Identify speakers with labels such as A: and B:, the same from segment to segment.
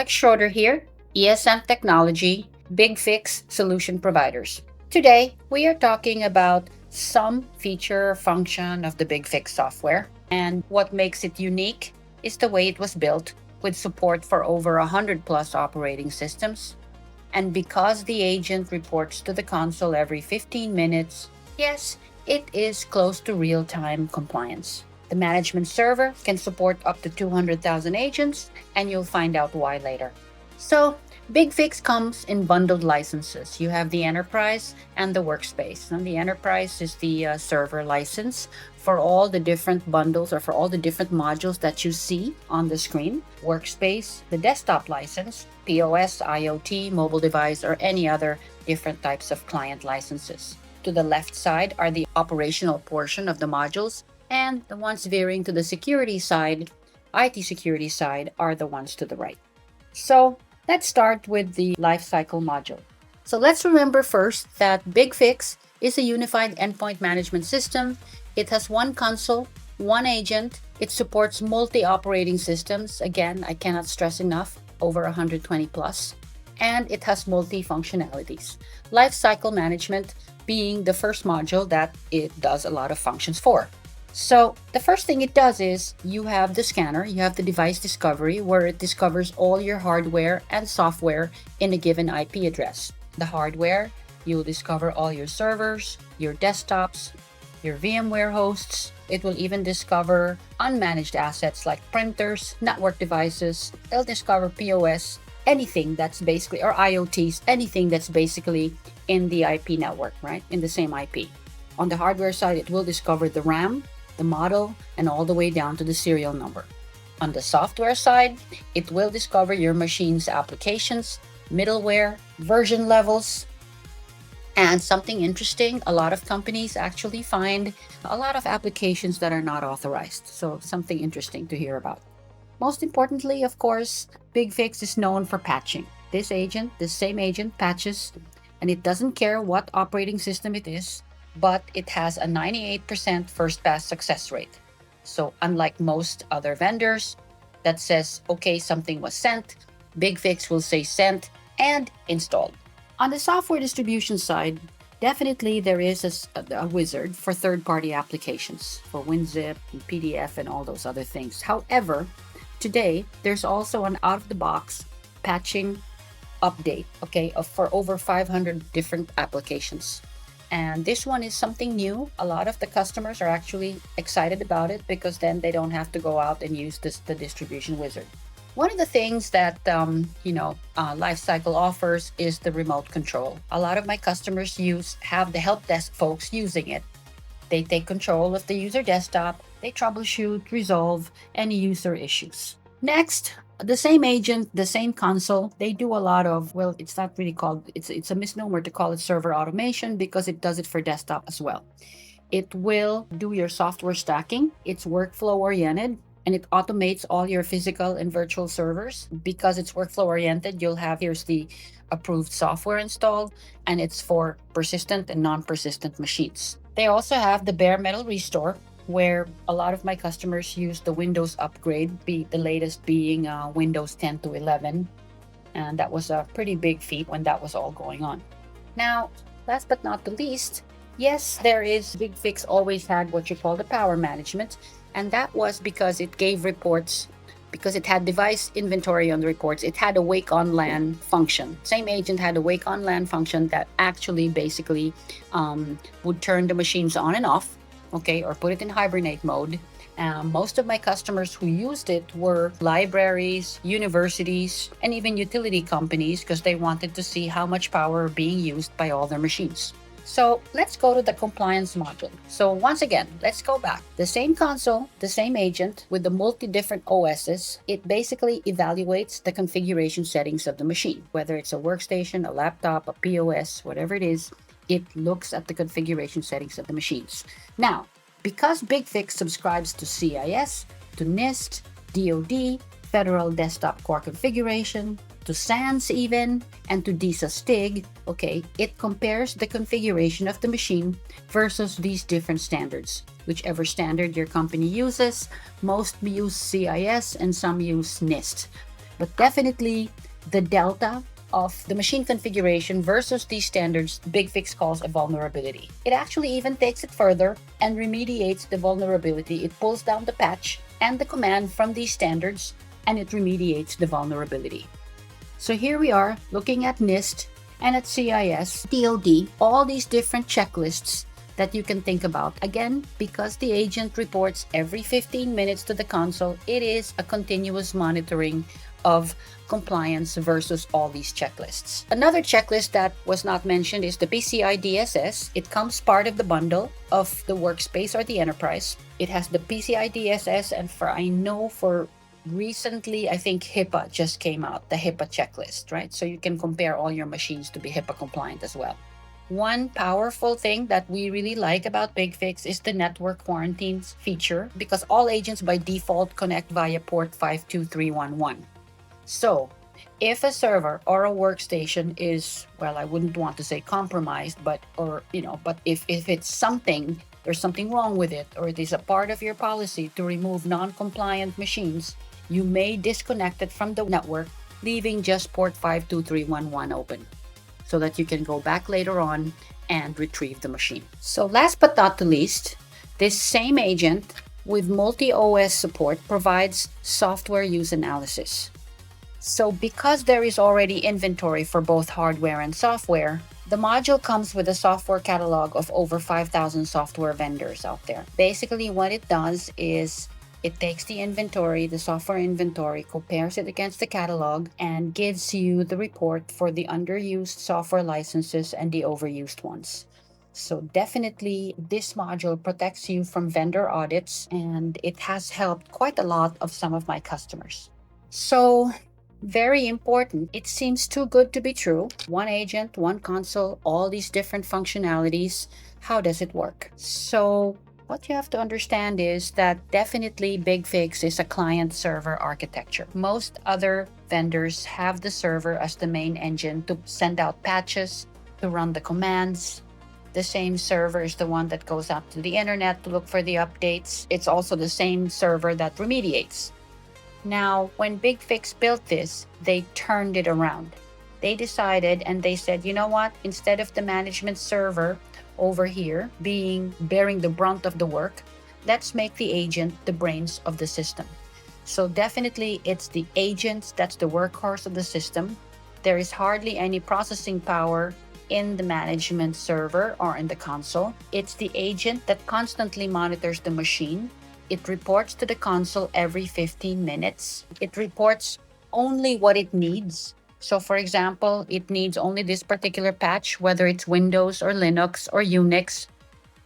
A: Schroeder here, ESM Technology, BigFix Solution Providers. Today, we are talking about some feature or function of the BigFix software, and what makes it unique is the way it was built with support for over 100 plus operating systems. And because the agent reports to the console every 15 minutes, yes, it is close to real-time compliance. The management server can support up to 200,000 agents, and you'll find out why later. So, BigFix comes in bundled licenses. You have the Enterprise and the Workspace. And the Enterprise is the server license for all the different bundles or for all the different modules that you see on the screen. Workspace, the desktop license, POS, IoT, mobile device, or any other different types of client licenses. To the left side are the operational portion of the modules, and the ones veering to the security side, IT security side, are the ones to the right. So let's start with the lifecycle module. So let's remember first that BigFix is a unified endpoint management system. It has one console, one agent. It supports multi-operating systems. Again, I cannot stress enough, over 120 plus. And it has multi-functionalities. Lifecycle management being the first module that it does a lot of functions for. So the first thing it does is you have the scanner, you have the device discovery where it discovers all your hardware and software in a given IP address. The hardware, you'll discover all your servers, your desktops, your VMware hosts. It will even discover unmanaged assets like printers, network devices. It'll discover POS, anything that's basically, or IoTs, anything that's basically in the IP network, right? In the same IP. On the hardware side, it will discover the RAM, the model, and all the way down to the serial number. On the software side, it will discover your machine's applications, middleware, version levels, and something interesting, a lot of companies actually find a lot of applications that are not authorized. So something interesting to hear about. Most importantly, of course, BigFix is known for patching. This same agent patches, and it doesn't care what operating system it is, but it has a 98% first pass success rate. So unlike most other vendors that says, okay, something was sent, BigFix will say sent and installed. On the software distribution side, definitely there is a wizard for third-party applications, for WinZip and PDF and all those other things. However, today, there's also an out-of-the-box patching update, okay, for over 500 different applications. And this one is something new. A lot of the customers are actually excited about it because then they don't have to go out and use the distribution wizard. One of the things that Lifecycle offers is the remote control. A lot of my customers have the help desk folks using it. They take control of the user desktop. They troubleshoot, resolve any user issues. Next, the same agent, the same console, they do a lot of, well, it's not really called, it's a misnomer to call it server automation because it does it for desktop as well. It will do your software stacking. It's workflow oriented, and it automates all your physical and virtual servers. Because it's workflow oriented, you'll have, here's the approved software installed, and it's for persistent and non-persistent machines. They also have the bare metal restore, where a lot of my customers use the Windows upgrade, the latest being Windows 10 to 11. And that was a pretty big feat when that was all going on. Now, last but not the least, yes, BigFix always had what you call the power management. And that was because it gave reports, because it had device inventory on the reports. It had a wake on LAN function. Same agent had a wake on LAN function that actually basically would turn the machines on and off, okay, or put it in hibernate mode. Most of my customers who used it were libraries, universities, and even utility companies because they wanted to see how much power being used by all their machines. So let's go to the compliance module. So once again, let's go back. The same console, the same agent with the multi-different OSs, it basically evaluates the configuration settings of the machine, whether it's a workstation, a laptop, a POS, whatever it is. It looks at the configuration settings of the machines. Now, because BigFix subscribes to CIS, to NIST, DoD, Federal Desktop Core Configuration, to SANS even, and to DISA STIG, okay, it compares the configuration of the machine versus these different standards. Whichever standard your company uses, most use CIS and some use NIST. But definitely the delta of the machine configuration versus these standards, BigFix calls a vulnerability. It actually even takes it further and remediates the vulnerability. It pulls down the patch and the command from these standards, and it remediates the vulnerability. So here we are looking at NIST and at CIS, DoD, all these different checklists that you can think about. Again, because the agent reports every 15 minutes to the console, it is a continuous monitoring of compliance versus all these checklists. Another checklist that was not mentioned is the PCI DSS. It comes part of the bundle of the workspace or the enterprise. It has the PCI DSS, and for recently, I think HIPAA just came out, the HIPAA checklist, right? So you can compare all your machines to be HIPAA compliant as well. One powerful thing that we really like about BigFix is the network quarantines feature, because all agents by default connect via port 52311. So if a server or a workstation is, well, I wouldn't want to say compromised, but if it's something, there's something wrong with it, or it is a part of your policy to remove non-compliant machines, you may disconnect it from the network, leaving just port 52311 open, so that you can go back later on and retrieve the machine. So last but not the least, this same agent with multi-OS support provides software use analysis. So because there is already inventory for both hardware and software, the module comes with a software catalog of over 5,000 software vendors out there. Basically, what it does is it takes the inventory, the software inventory, compares it against the catalog, and gives you the report for the underused software licenses and the overused ones. So definitely this module protects you from vendor audits, and it has helped quite a lot of some of my customers. So very important. It seems too good to be true. One agent, one console, all these different functionalities. How does it work? So what you have to understand is that definitely BigFix is a client-server architecture. Most other vendors have the server as the main engine to send out patches, to run the commands. The same server is the one that goes out to the internet to look for the updates. It's also the same server that remediates. Now, when BigFix built this, they turned it around. They decided and they said, you know what? Instead of the management server over here bearing the brunt of the work, let's make the agent the brains of the system. So definitely it's the agents that's the workhorse of the system. There is hardly any processing power in the management server or in the console. It's the agent that constantly monitors the machine. It reports to the console every 15 minutes. It reports only what it needs. So for example, it needs only this particular patch, whether it's Windows or Linux or Unix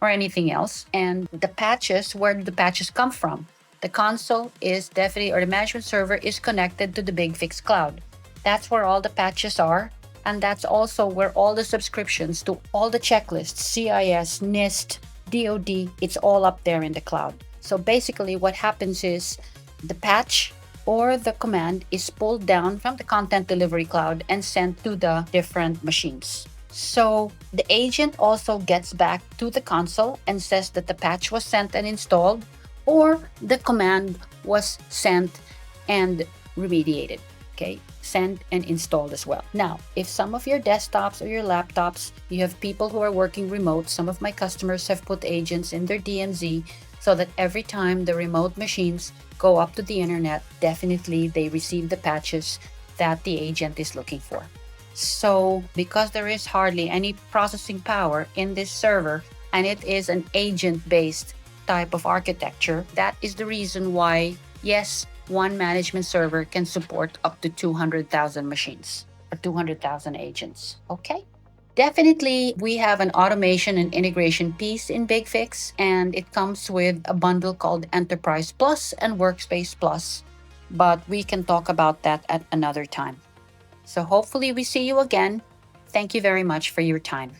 A: or anything else. And the patches, where do the patches come from? The console is definitely, or the management server is connected to the BigFix cloud. That's where all the patches are. And that's also where all the subscriptions to all the checklists, CIS, NIST, DoD, it's all up there in the cloud. So basically what happens is the patch or the command is pulled down from the content delivery cloud and sent to the different machines. So the agent also gets back to the console and says that the patch was sent and installed, or the command was sent and remediated. Okay, sent and installed as well. Now, if some of your desktops or your laptops, you have people who are working remote, some of my customers have put agents in their DMZ so that every time the remote machines go up to the internet, definitely they receive the patches that the agent is looking for. So because there is hardly any processing power in this server, and it is an agent-based type of architecture, that is the reason why, yes, one management server can support up to 200,000 machines or 200,000 agents. Okay? Definitely, we have an automation and integration piece in BigFix, and it comes with a bundle called Enterprise Plus and Workspace Plus, but we can talk about that at another time. So hopefully we see you again. Thank you very much for your time.